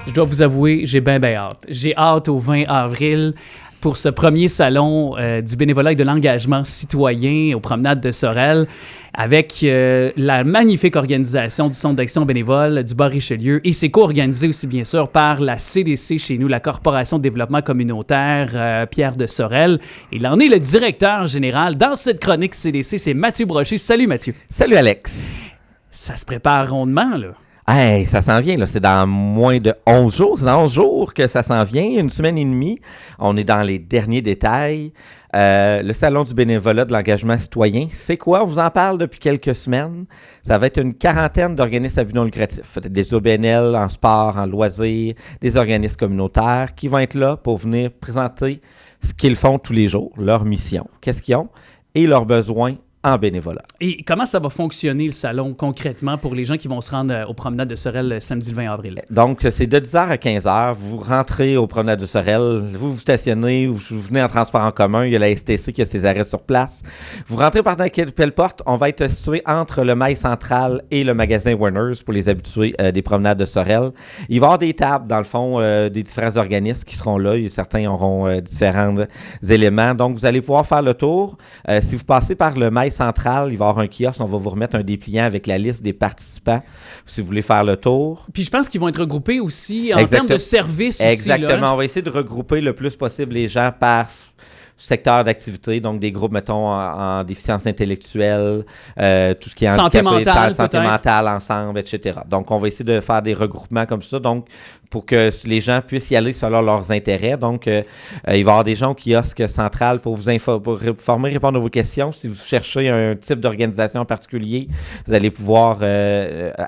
Je dois vous avouer, j'ai bien hâte. J'ai hâte au 20 avril pour ce premier salon du bénévolat et de l'engagement citoyen aux promenades de Sorel avec la magnifique organisation du Centre d'action bénévole du Bas-Richelieu et c'est co-organisé aussi bien sûr par la CDC chez nous, la Corporation de développement communautaire Pierre de Sorel. Il en est le directeur général. Dans cette chronique CDC, c'est Mathieu Brochu. Salut Mathieu. Salut Alex. Ça se prépare rondement là. Hey, ça s'en vient, là. C'est dans moins de 11 jours. C'est dans 11 jours que ça s'en vient, une semaine et demie. On est dans les derniers détails. Le Salon du bénévolat de l'engagement citoyen, c'est quoi? On vous en parle depuis quelques semaines. Ça va être une quarantaine d'organismes à but non lucratif. Des OBNL en sport, en loisirs, des organismes communautaires qui vont être là pour venir présenter ce qu'ils font tous les jours, leur mission, qu'est-ce qu'ils ont et leurs besoins en bénévolat. Et comment ça va fonctionner le salon concrètement pour les gens qui vont se rendre aux promenades de Sorel samedi le 20 avril? Donc, c'est de 10h à 15h. Vous rentrez aux promenades de Sorel, vous stationnez, vous venez en transport en commun. Il y a la STC qui a ses arrêts sur place. Vous rentrez par quelle porte? On va être situé entre le mail central et le magasin Warner's pour les habitués des promenades de Sorel. Il va y avoir des tables, dans le fond, des différents organismes qui seront là. Certains auront différents éléments. Donc, vous allez pouvoir faire le tour. Si vous passez par le mail central, il va y avoir un kiosque, on va vous remettre un dépliant avec la liste des participants si vous voulez faire le tour. Puis je pense qu'ils vont être regroupés aussi en termes de services aussi. Exactement, là. On va essayer de regrouper le plus possible les gens par secteur d'activité, donc des groupes, mettons, en déficience intellectuelle, tout ce qui est santé mentale, santé mentale ensemble, etc. Donc, on va essayer de faire des regroupements comme ça, donc pour que les gens puissent y aller selon leurs intérêts. Donc, il va y avoir des gens au kiosque central pour vous informer, répondre à vos questions. Si vous cherchez un type d'organisation en particulier, vous allez pouvoir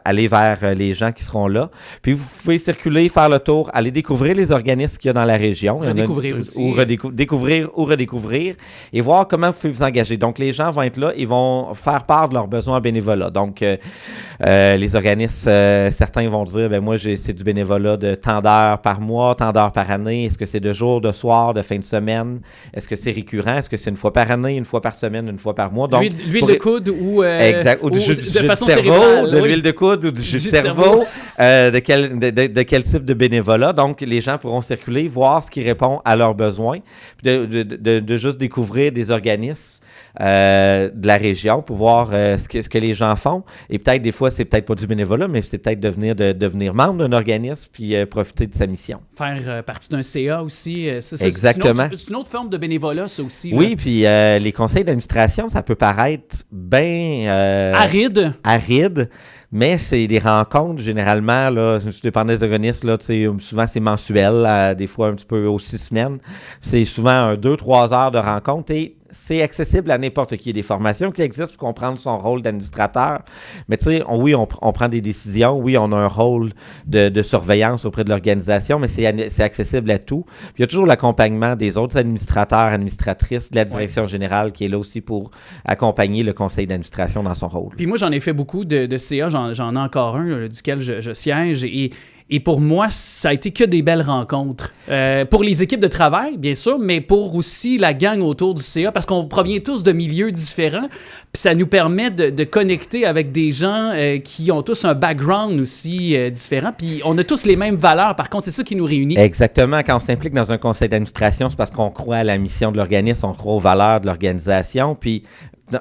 aller vers les gens qui seront là. Puis, vous pouvez circuler, faire le tour, aller découvrir les organismes qu'il y a dans la région. Redécouvrir aussi. Découvrir ou redécouvrir et voir comment vous pouvez vous engager. Donc, les gens vont être là, ils vont faire part de leurs besoins en bénévolat. Donc, les organismes, certains vont dire, ben moi, c'est du bénévolat de tant d'heures par mois, tant d'heures par année. Est-ce que c'est de jour, de soir, de fin de semaine? Est-ce que c'est récurrent? Est-ce que c'est une fois par année, une fois par semaine, une fois par mois? Donc, l'huile de coude ou du jus de façon cerveau, cérébrale, de l'huile de coude ou du jus de cerveau, de quel type de bénévolat. Donc, les gens pourront circuler, voir ce qui répond à leurs besoins, puis de juste découvrir des organismes de la région pour voir ce que les gens font. Et peut-être, des fois, c'est peut-être pas du bénévolat, mais c'est peut-être devenir membre d'un organisme puis profiter de sa mission. Faire partie d'un CA aussi. Exactement. C'est une autre forme de bénévolat, ça aussi. Oui, là. puis les conseils d'administration, ça peut paraître bien... aride. Mais c'est des rencontres, généralement, là, ça dépend des organismes, là, souvent c'est mensuel, des fois un petit peu aux 6 semaines. C'est souvent 2-3 heures de rencontre et c'est accessible à n'importe qui. Il y a des formations qui existent pour comprendre son rôle d'administrateur. Mais tu sais, on prend des décisions. Oui, on a un rôle de surveillance auprès de l'organisation, mais c'est accessible à tout. Puis il y a toujours l'accompagnement des autres administrateurs, administratrices, de la direction générale qui est là aussi pour accompagner le conseil d'administration dans son rôle. Puis moi, j'en ai fait beaucoup de CA. J'en ai encore un duquel je siège et pour moi, ça a été que des belles rencontres. Pour les équipes de travail, bien sûr, mais pour aussi la gang autour du CA, parce qu'on provient tous de milieux différents, puis ça nous permet de connecter avec des gens qui ont tous un background aussi différent, puis on a tous les mêmes valeurs. Par contre, c'est ça qui nous réunit. Exactement. Quand on s'implique dans un conseil d'administration, c'est parce qu'on croit à la mission de l'organisme, on croit aux valeurs de l'organisation, puis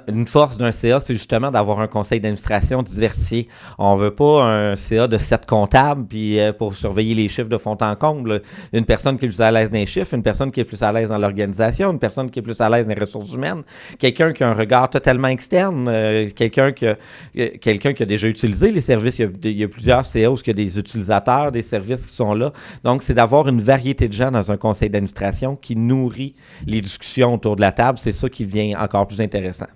une force d'un CA, c'est justement d'avoir un conseil d'administration diversifié. On veut pas un CA de 7 comptables puis pour surveiller les chiffres de fond en comble. Une personne qui est plus à l'aise dans les chiffres, une personne qui est plus à l'aise dans l'organisation, une personne qui est plus à l'aise dans les ressources humaines, quelqu'un qui a un regard totalement externe, quelqu'un qui a déjà utilisé les services. Il y a plusieurs CA où il y a des utilisateurs des services qui sont là. Donc, c'est d'avoir une variété de gens dans un conseil d'administration qui nourrit les discussions autour de la table. C'est ça qui devient encore plus intéressant.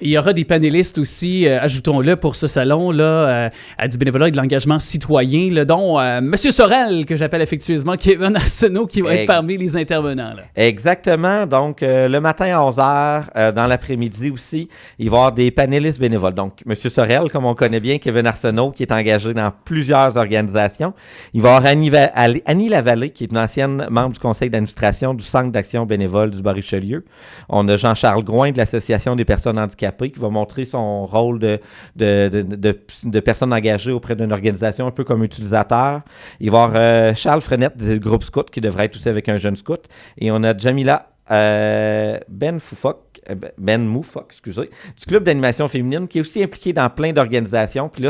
Il y aura des panélistes aussi, ajoutons-le, pour ce salon-là, à du bénévolat et de l'engagement citoyen, là, dont M. Sorel, que j'appelle affectueusement Kevin Arsenault, qui va être parmi les intervenants. Là. Exactement. Donc, le matin à 11h, dans l'après-midi aussi, il va y avoir des panélistes bénévoles. Donc, M. Sorel, comme on connaît bien, Kevin Arsenault, qui est engagé dans plusieurs organisations. Il va y avoir Annie Lavallée, qui est une ancienne membre du conseil d'administration du Centre d'action bénévole du Bas-Richelieu. On a Jean-Charles Gouin de l'Association des personnes personnes handicapées, qui va montrer son rôle de personne engagée auprès d'une organisation, un peu comme utilisateur. Il va y avoir Charles Frenette du groupe Scout, qui devrait être aussi avec un jeune scout. Et on a Jamila Ben Moufok, excusez, du club d'animation féminine, qui est aussi impliqué dans plein d'organisations. Puis là,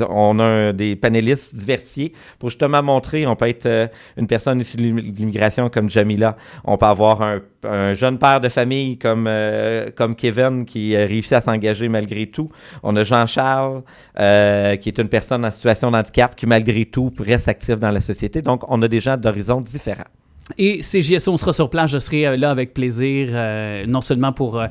on a des panélistes diversifiés pour justement montrer, on peut être une personne issue de l'immigration comme Jamila, on peut avoir un jeune père de famille comme Kevin qui réussit à s'engager malgré tout. On a Jean-Charles, qui est une personne en situation de handicap qui malgré tout reste actif dans la société. Donc, on a des gens d'horizons différents. Et CJSO, on sera sur place. Je serai là avec plaisir, non seulement pour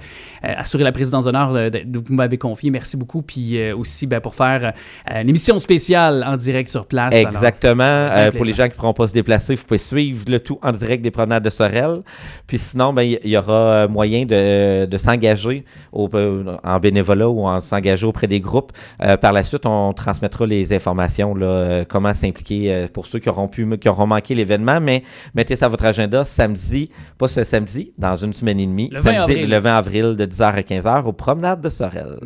assurer la présidence d'honneur que vous m'avez confiée, merci beaucoup, puis aussi pour faire une émission spéciale en direct sur place. Exactement. Alors, pour les gens qui ne pourront pas se déplacer, vous pouvez suivre le tout en direct des promenades de Sorel. Puis sinon, il y aura moyen de s'engager en bénévolat ou en s'engager auprès des groupes. Par la suite, on transmettra les informations, là, comment s'impliquer pour ceux qui auront manqué l'événement, mais mettez ça à votre agenda samedi, pas ce samedi, dans une semaine et demie, le 20 avril de 10h à 15h aux promenades de Sorel.